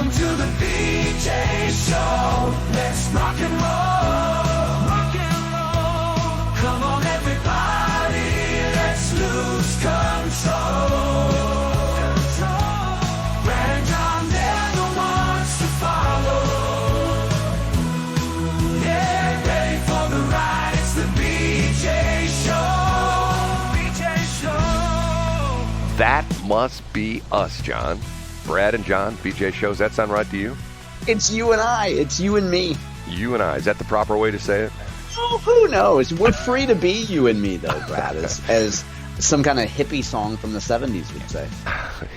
Welcome to the BJ Show. Let's rock and roll. Rock and roll. Come on, everybody. Let's lose control. Brad and John, they're the ones to follow. Yeah, ready for the ride. It's the BJ Show. BJ Show. That must be us, John. Brad and John, BJ Shows. That sound right to you? It's you and I. It's you and me. You and I. Is that the proper way to say it? Oh, who knows? We're free to be you and me, though, Brad, as some kind of hippie song from the 70s would say.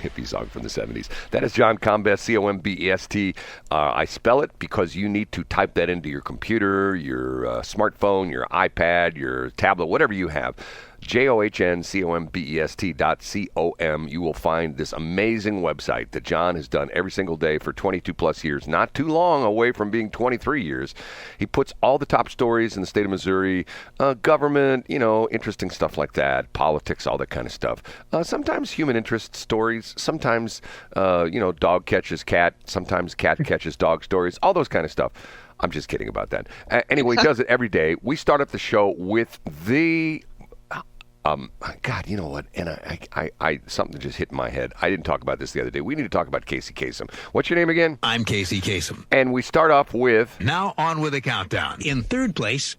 Hippie song from the 70s. That is John Combest, C-O-M-B-E-S-T. I spell it because you need to type that into your computer, your smartphone, your iPad, your tablet, whatever you have. JOHNCOMBEST.com. You will find this amazing website that John has done every single day for 22 plus years, not too long away from being 23 years. He puts all the top stories in the state of Missouri, government, interesting stuff like that, politics, all that kind of stuff. Sometimes human interest stories, sometimes, dog catches cat, sometimes cat catches dog stories, all those kind of stuff. I'm just kidding about that. Anyway, he does it every day. We start up the show with the... God, you know what? And I something just hit in my head. I didn't talk about this the other day. We need to talk about Kasem. What's your name again? I'm Kasem. And we start off with... Now on with the countdown. In third place...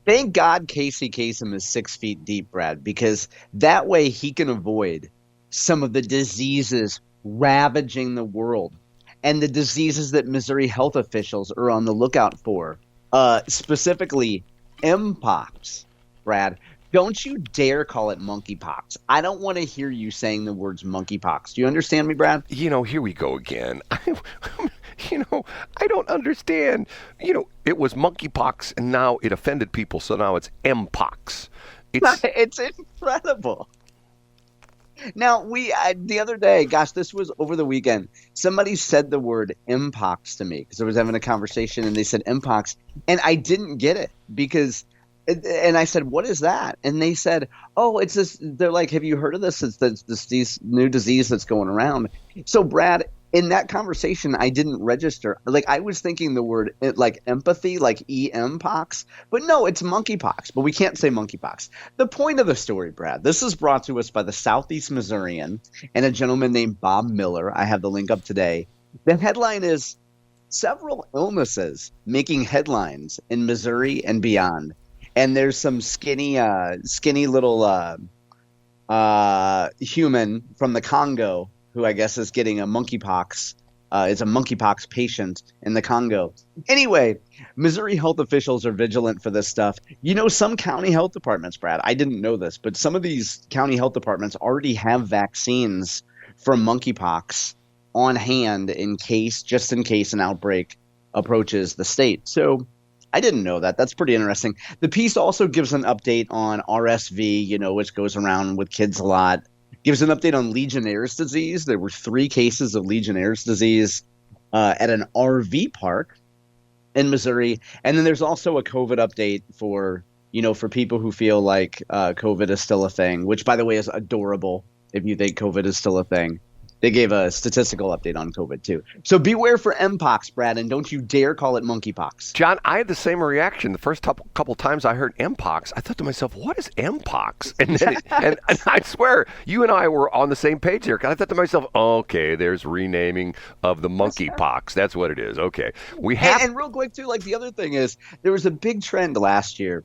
Thank God Kasem is 6 feet deep, Brad, because that way he can avoid some of the diseases ravaging the world and the diseases that Missouri health officials are on the lookout for, specifically Mpox, Brad. Don't you dare call it monkeypox. I don't want to hear you saying the words monkeypox. Do you understand me, Brad? Here we go again. I don't understand. It was monkeypox, and now it offended people, so now it's Mpox. It's incredible. Now, the other day, gosh, this was over the weekend, somebody said the word Mpox to me because I was having a conversation, and they said Mpox, and I didn't get it because... And I said, what is that? And they said, oh, it's this. They're like, have you heard of this? It's this new disease that's going around. So, Brad, in that conversation, I didn't register. Like, I was thinking the word like empathy, like E-M-pox. But no, it's monkeypox. But we can't say monkeypox. The point of the story, Brad, this is brought to us by the Southeast Missourian and a gentleman named Bob Miller. I have the link up today. The headline is several illnesses making headlines in Missouri and beyond. And there's some skinny little human from the Congo who I guess is getting a monkeypox. Is a monkeypox patient in the Congo. Anyway, Missouri health officials are vigilant for this stuff. Some county health departments, Brad, I didn't know this, but some of these county health departments already have vaccines for monkeypox on hand just in case an outbreak approaches the state. So I didn't know that. That's pretty interesting. The piece also gives an update on RSV, which goes around with kids a lot. Gives an update on Legionnaire's disease. There were 3 cases of Legionnaire's disease at an RV park in Missouri. And then there's also a COVID update for people who feel like COVID is still a thing, which, by the way, is adorable if you think COVID is still a thing. They gave a statistical update on COVID, too. So beware for Mpox, Brad, and don't you dare call it monkeypox. John, I had the same reaction. The first couple times I heard Mpox, I thought to myself, what is Mpox? And then and I swear, you and I were on the same page here. I thought to myself, okay, there's renaming of the monkeypox. That's what it is. Okay. And real quick, too, like the other thing is, there was a big trend last year.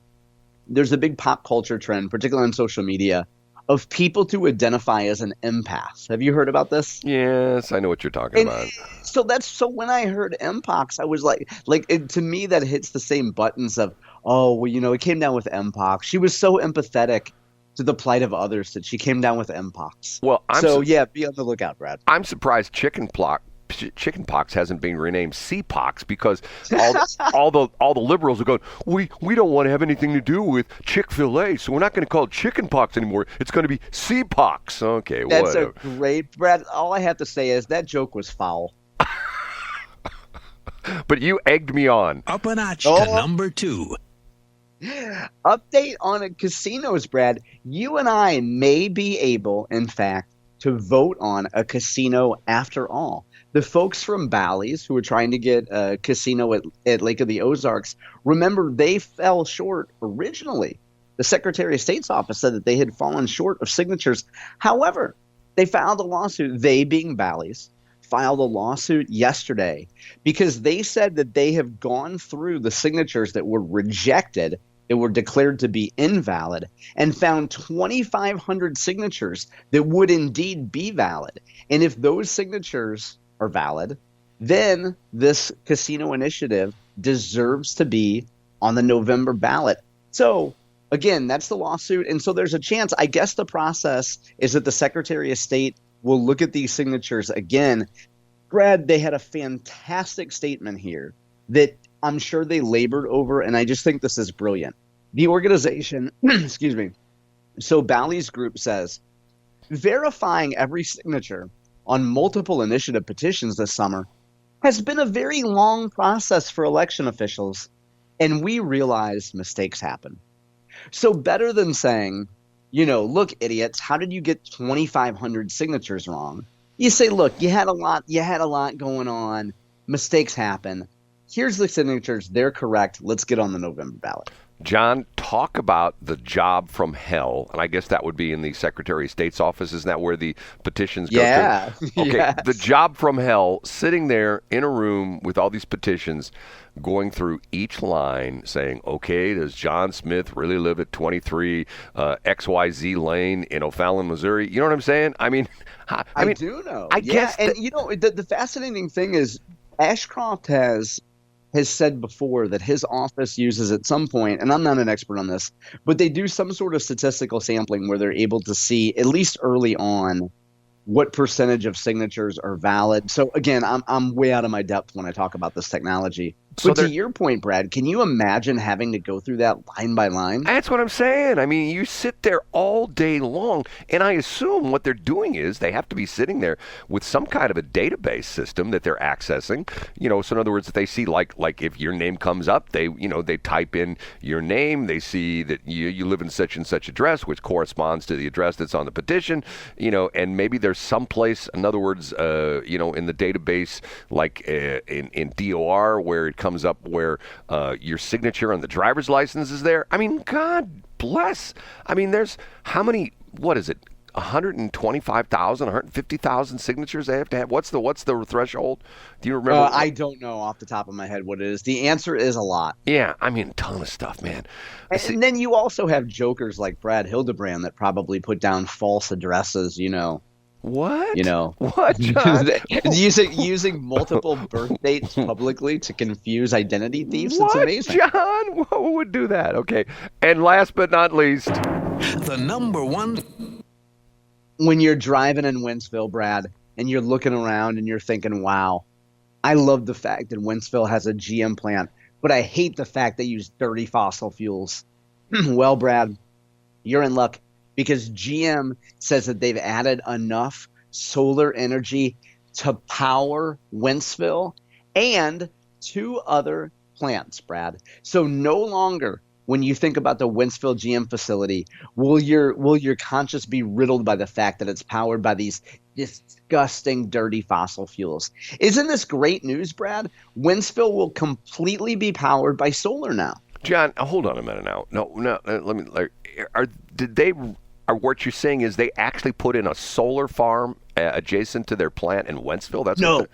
There's a big pop culture trend, particularly on social media, of people to identify as an empath. Have you heard about this? Yes, I know what you're talking about. So when I heard Mpox, I was like to me that hits the same buttons of, oh, well, it came down with Mpox. She was so empathetic to the plight of others that she came down with Mpox. Well, be on the lookout, Brad. I'm surprised chickenpox hasn't been renamed CPox because all the liberals are going, we don't want to have anything to do with Chick-fil-A, so we're not going to call it chickenpox anymore. It's going to be CPox. Okay, that's whatever. A great, Brad. All I have to say is that joke was foul. But you egged me on. Up a notch to number 2. Update on casinos, Brad. You and I may be able, in fact, to vote on a casino after all. The folks from Bally's who were trying to get a casino at Lake of the Ozarks, remember, they fell short originally. The Secretary of State's office said that they had fallen short of signatures. However, they filed a lawsuit, they being Bally's, filed a lawsuit yesterday because they said that they have gone through the signatures that were rejected, that were declared to be invalid, and found 2,500 signatures that would indeed be valid. And if those signatures are valid, then this casino initiative deserves to be on the November ballot. So again, that's the lawsuit. And so there's a chance, I guess the process is that the Secretary of State will look at these signatures again. Brad, they had a fantastic statement here that I'm sure they labored over, and I just think this is brilliant. The organization, excuse me, so Bally's Group says, verifying every signature on multiple initiative petitions this summer has been a very long process for election officials, and we realize mistakes happen. So better than saying, look, idiots, how did you get 2,500 signatures wrong? You say, look, you had a lot going on. Mistakes happen. Here's the signatures. They're correct. Let's get on the November ballot. John, talk about the job from hell, and I guess that would be in the Secretary of State's office. Isn't that where the petitions go to? Okay, yes. The job from hell, sitting there in a room with all these petitions, going through each line, saying, okay, does John Smith really live at 23 XYZ Lane in O'Fallon, Missouri? You know what I'm saying? I mean, I do know. I guess. And the fascinating thing is Ashcroft has said before that his office uses at some point, and I'm not an expert on this, but they do some sort of statistical sampling where they're able to see, at least early on, what percentage of signatures are valid. So again, I'm way out of my depth when I talk about this technology. But to your point, Brad, can you imagine having to go through that line by line? That's what I'm saying. I mean, you sit there all day long, and I assume what they're doing is they have to be sitting there with some kind of a database system that they're accessing. So in other words, if they see like if your name comes up, they type in your name. They see that you live in such and such address, which corresponds to the address that's on the petition. And maybe there's some place, in other words, in the database, like in DOR, where it comes up where your signature on the driver's license is there. I mean, God bless. I mean, there's how many, what is it, 125,000, 150,000 signatures they have to have? What's the threshold? Do you remember? I don't know off the top of my head what it is. The answer is a lot. Yeah, I mean, a ton of stuff, man. And then you also have jokers like Brad Hildebrand that probably put down false addresses, What? What, John? using multiple birth dates publicly to confuse identity thieves. It's amazing. John? Who would do that? Okay. And last but not least, The number one. When you're driving in Wentzville, Brad, and you're looking around and you're thinking, wow, I love the fact that Wentzville has a GM plant, but I hate the fact they use dirty fossil fuels. Well, Brad, you're in luck, because GM says that they've added enough solar energy to power Wentzville and 2 other plants, Brad. So no longer, when you think about the Wentzville GM facility, will your conscience be riddled by the fact that it's powered by these disgusting, dirty fossil fuels. Isn't this great news, Brad? Wentzville will completely be powered by solar now. John, hold on a minute now. No, let me. What you're saying is they actually put in a solar farm adjacent to their plant in Wentzville?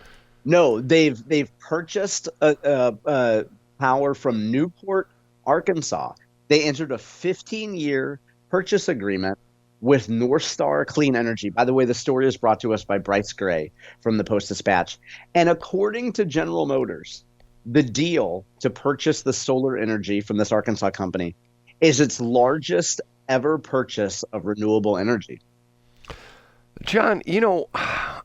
No. They've purchased power from Newport, Arkansas. They entered a 15-year purchase agreement with North Star Clean Energy. By the way, the story is brought to us by Bryce Gray from the Post-Dispatch. And according to General Motors, the deal to purchase the solar energy from this Arkansas company is its largest ever purchase of renewable energy. John,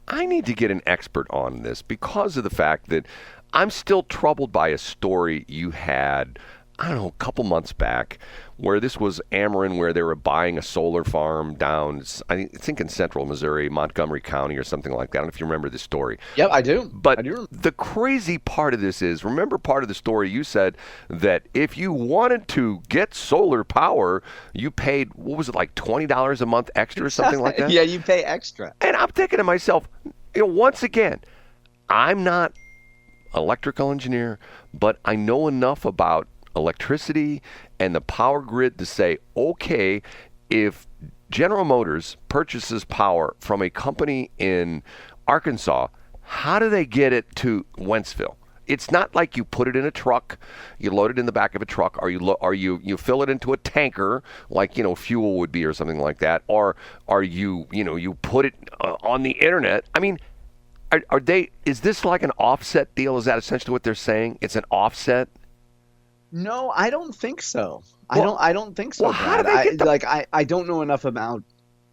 I need to get an expert on this because of the fact that I'm still troubled by a story you had, I don't know, a couple months back, where this was Ameren, where they were buying a solar farm down, I think in central Missouri, Montgomery County or something like that. I don't know if you remember this story. Yep, I do. But I do. The crazy part of this is, remember part of the story you said that if you wanted to get solar power, you paid, what was it, like $20 a month extra or something like that? Yeah, you pay extra. And I'm thinking to myself, once again, I'm not electrical engineer, but I know enough about electricity and the power grid to say, okay, if General Motors purchases power from a company in Arkansas, how do they get it to Wentzville? It's not like you put it in a truck, you load it in the back of a truck, or you fill it into a tanker like fuel would be or something like that, or you put it on the internet. I mean, is this like an offset deal? Is that essentially what they're saying? It's an offset? No, I don't think so. Well, I don't think so, well, how do Brad. they get the- I don't know enough about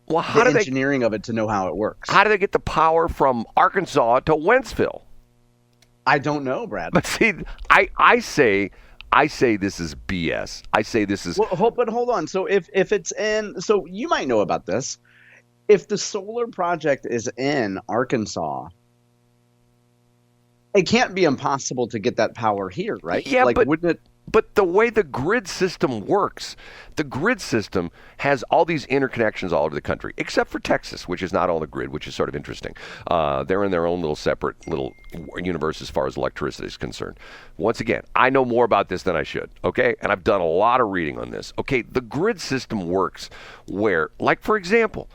Well, how the do they engineering of it to know how it works. how do they get the power from Arkansas to Wentzville? I don't know, Brad. But see, I say this is BS. I say this is But hold on. So if it's so you might know about this. If the solar project is in Arkansas, it can't be impossible to get that power here, right? Yeah, but wouldn't it? But the way the grid system works, the grid system has all these interconnections all over the country, except for Texas, which is not on the grid, which is sort of interesting. They're in their own little separate little universe as far as electricity is concerned. Once again, I know more about this than I should, okay? And I've done a lot of reading on this. Okay, the grid system works where, like, for example,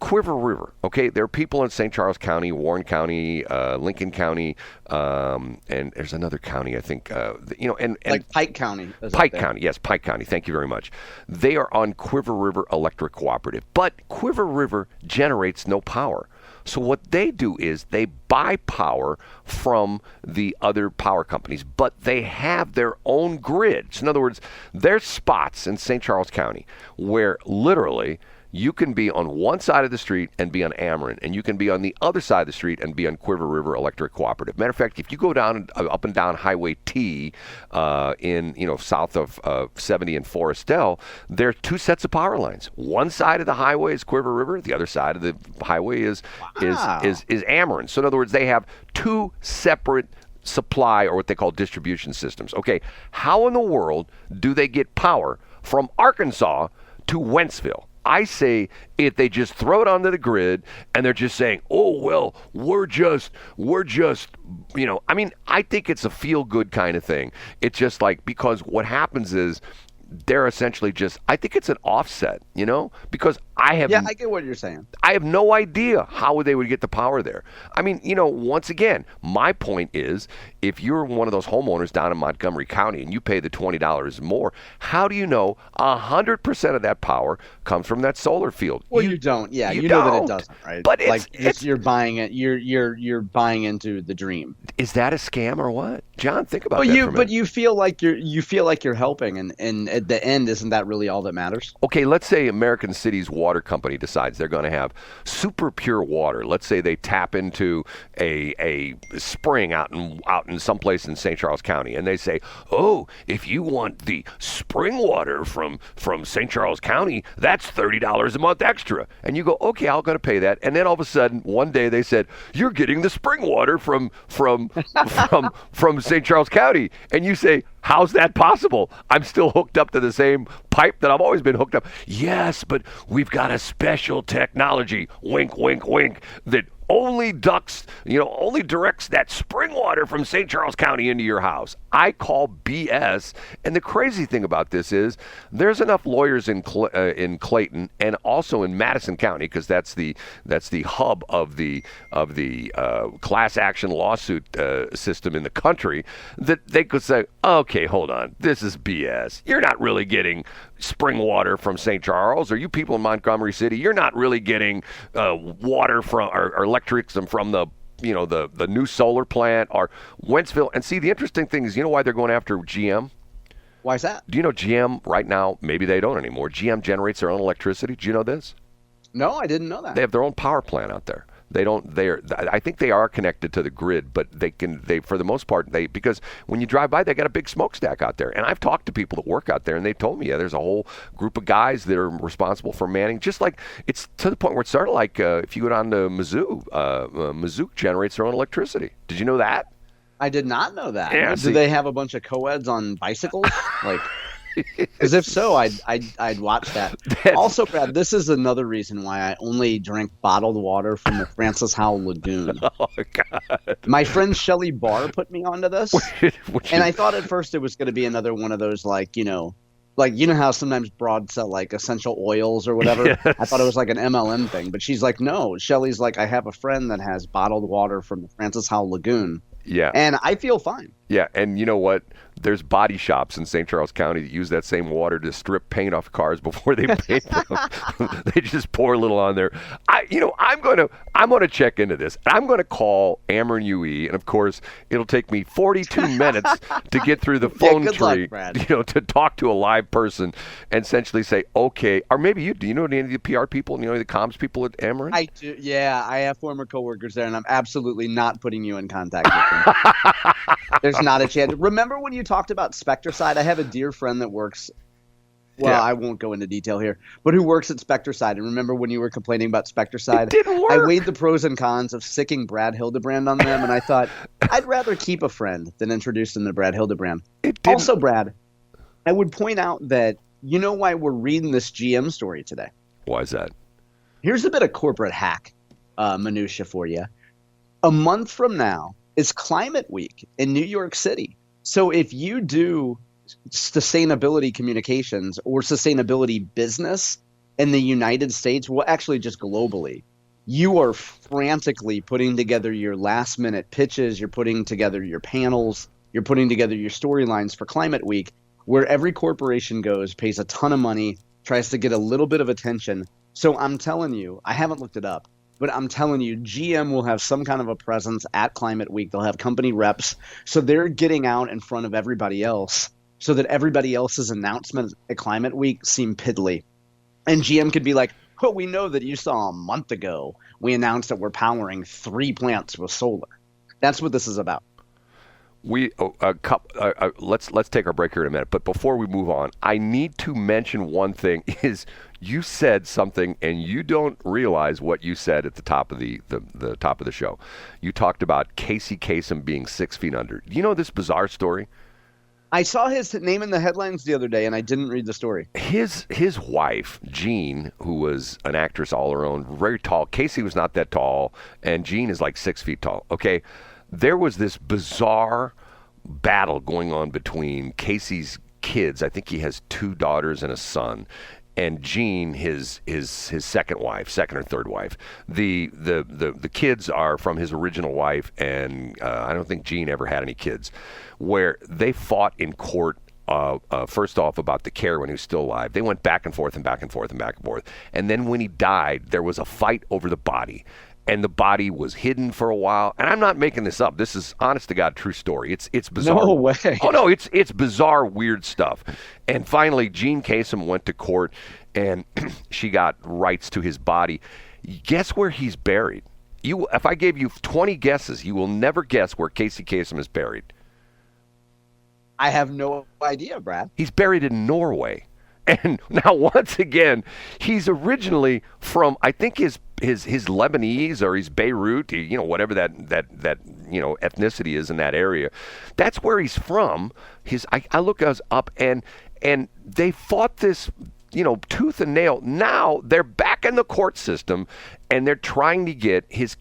Quiver River, okay? There are people in St. Charles County, Warren County, Lincoln County, and there's another county, I think, and Like Pike County. Pike County, yes, Pike County. Thank you very much. They are on Quiver River Electric Cooperative, but Quiver River generates no power. So what they do is they buy power from the other power companies, but they have their own grids. In other words, there's spots in St. Charles County where literally you can be on one side of the street and be on Ameren, and you can be on the other side of the street and be on Quiver River Electric Cooperative. Matter of fact, if you go down up and down Highway T in south of 70 and Forestel, there are two sets of power lines. One side of the highway is Quiver River, the other side of the highway is Ameren. So in other words, they have two separate supply or what they call distribution systems. Okay, how in the world do they get power from Arkansas to Wentzville? I say if they just throw it onto the grid and they're just saying, oh, well, we're just, I mean, I think it's a feel-good kind of thing. It's just like, because what happens is they're essentially just, I think it's an offset, because I get what you're saying. I have no idea how they would get the power there. I mean, once again, my point is, if you're one of those homeowners down in Montgomery County and you pay the $20 more, how do you know 100% of that power comes from that solar field? Well, you don't. Yeah, you know that it doesn't, right? But you're buying it. You're buying into the dream. Is that a scam or what, John? Think about that. But you feel like you're helping, and at the end, isn't that really all that matters? Okay, let's say American Cities Water Company decides they're going to have super pure water. Let's say they tap into a spring out in someplace in St. Charles County, and they say, oh, if you want the spring water from St. Charles County, that's $30 a month extra. And you go, okay, I'm going to pay that. And then all of a sudden, one day they said, you're getting the spring water from St. Charles County. And you say, how's that possible? I'm still hooked up to the same pipe that I've always been hooked up. Yes, but we've got a special technology, wink, wink, wink, that only directs that spring water from St. Charles County into your house. I call BS. And the crazy thing about this is there's enough lawyers in Clayton and also in Madison County, because that's the hub of the class action lawsuit system in the country, that they could say, okay, hold on, this is BS. You're not really getting spring water from St. Charles, or you people in Montgomery City, you're not really getting water from or electrics from the new solar plant or Wentzville. And see, the interesting thing is, why they're going after GM? Why is that? Do you know GM right now, maybe they don't anymore, GM generates their own electricity. Do you know this? No, I didn't know that. They have their own power plant out there. I think they are connected to the grid, but they for the most part, because when you drive by, they got a big smokestack out there. And I've talked to people that work out there, and they told me, there's a whole group of guys that are responsible for manning. Just like, it's to the point where it's sort of like if you go down to Mizzou, Mizzou generates their own electricity. Did you know that? I did not know that. Yeah, Do they have a bunch of co-eds on bicycles? Like, Because if so, I'd watch that. Also, Brad, this is another reason why I only drink bottled water from the Francis Howell lagoon. Oh God! My friend Shelly Barr put me onto this, and I thought at first it was going to be another one of those like how sometimes broads sell like essential oils or whatever. Yes. I thought it was like an MLM thing, but she's like, no. Shelly's like, I have a friend that has bottled water from the Francis Howell lagoon. Yeah. And I feel fine. Yeah, and you know what? There's body shops in St. Charles County that use that same water to strip paint off cars before they paint them. They just pour a little on there. I'm gonna check into this. I'm gonna call Ameren UE, and of course, it'll take me 42 minutes to get through the phone good tree, luck, Brad. to talk to a live person and essentially say, okay, or maybe do you know any of the PR people, any of the comms people at Ameren? I do. Yeah, I have former coworkers there, and I'm absolutely not putting you in contact with them. There's not a chance. Remember when you talked about Spectracide? I have a dear friend that works. Well, Yeah. I won't go into detail here, but who works at Spectracide. And remember when you were complaining about Spectracide? It didn't work. I weighed the pros and cons of sicking Brad Hildebrand on them, and I thought I'd rather keep a friend than introduce them to Brad Hildebrand. It didn't. Also, Brad, I would point out that you know why we're reading this GM story today. Why is that? Here's a bit of corporate hack minutia for you. A month from now is Climate Week in New York City. So if you do sustainability communications or sustainability business in the United States, well, actually just globally, you are frantically putting together your last minute pitches. You're putting together your panels. You're putting together your storylines for Climate Week, where every corporation goes, pays a ton of money, tries to get a little bit of attention. So I'm telling you, I haven't looked it up, but I'm telling you, GM will have some kind of a presence at Climate Week. They'll have company reps. So they're getting out in front of everybody else so that everybody else's announcements at Climate Week seem piddly. And GM could be like, oh, we know that you saw a month ago we announced that we're powering 3 plants with solar. That's what this is about. Let's take our break here in a minute. But before we move on, I need to mention one thing: is you said something, and you don't realize what you said at the top of the top of the show. You talked about Kasem being 6 feet under. Do you know this bizarre story? I saw his name in the headlines the other day, and I didn't read the story. His wife, Jean, who was an actress all her own, very tall. Casey was not that tall, and Jean is like 6 feet tall. Okay, there was this bizarre battle going on between Casey's kids. I think he has 2 daughters and a son, and Jean, his second or third wife. The kids are from his original wife, and I don't think Jean ever had any kids. Where they fought in court. First off, about the care when he was still alive. They went back and forth and back and forth and back and forth. And then when he died, there was a fight over the body. And the body was hidden for a while. And I'm not making this up. This is honest to God true story. It's bizarre. No way. Oh no, it's bizarre, weird stuff. And finally, Jean Kasem went to court, and she got rights to his body. Guess where he's buried? If I gave you 20 guesses, you will never guess where Casey Kasem is buried. I have no idea, Brad. He's buried in Norway. And now, once again, he's originally from, I think his Lebanese or his Beirut, whatever that ethnicity is in that area. That's where he's from. I look us up, and they fought this, tooth and nail. Now they're back in the court system, and they're trying to get his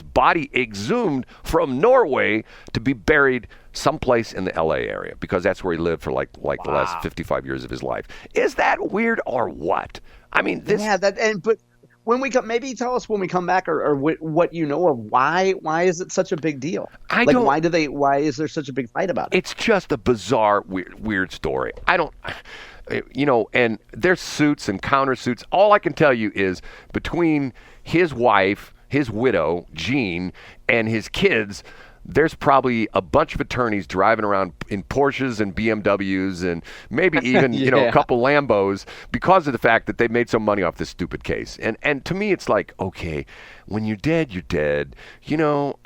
body exhumed from Norway to be buried someplace in the LA area, because that's where he lived for like the last 55 years of his life. Is that weird or what? I mean, this. Yeah, but when we come, maybe tell us when we come back, or what you know of why is it such a big deal? Why is there such a big fight about it? It's just a bizarre, weird story. And there's suits and countersuits. All I can tell you is between his wife, his widow, Jean, and his kids, there's probably a bunch of attorneys driving around in Porsches and BMWs and maybe even, a couple Lambos, because of the fact that they made some money off this stupid case. And to me, it's like, okay, when you're dead, you're dead. Well,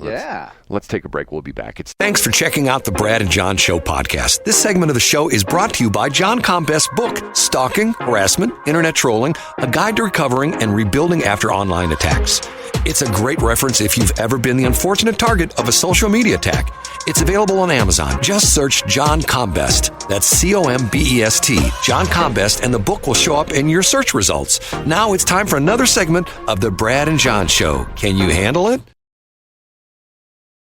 yeah. Let's take a break. We'll be back. Thanks for checking out the Brad and John Show podcast. This segment of the show is brought to you by John Combest's book, Stalking, Harassment, Internet Trolling, A Guide to Recovering and Rebuilding After Online Attacks. It's a great reference if you've ever been the unfortunate target of a social media attack. It's available on Amazon. Just search John Combest. That's C-O-M-B-E-S-T. John Combest, and the book will show up in your search results. Now it's time for another segment of the Brad and John Show. Can you handle it?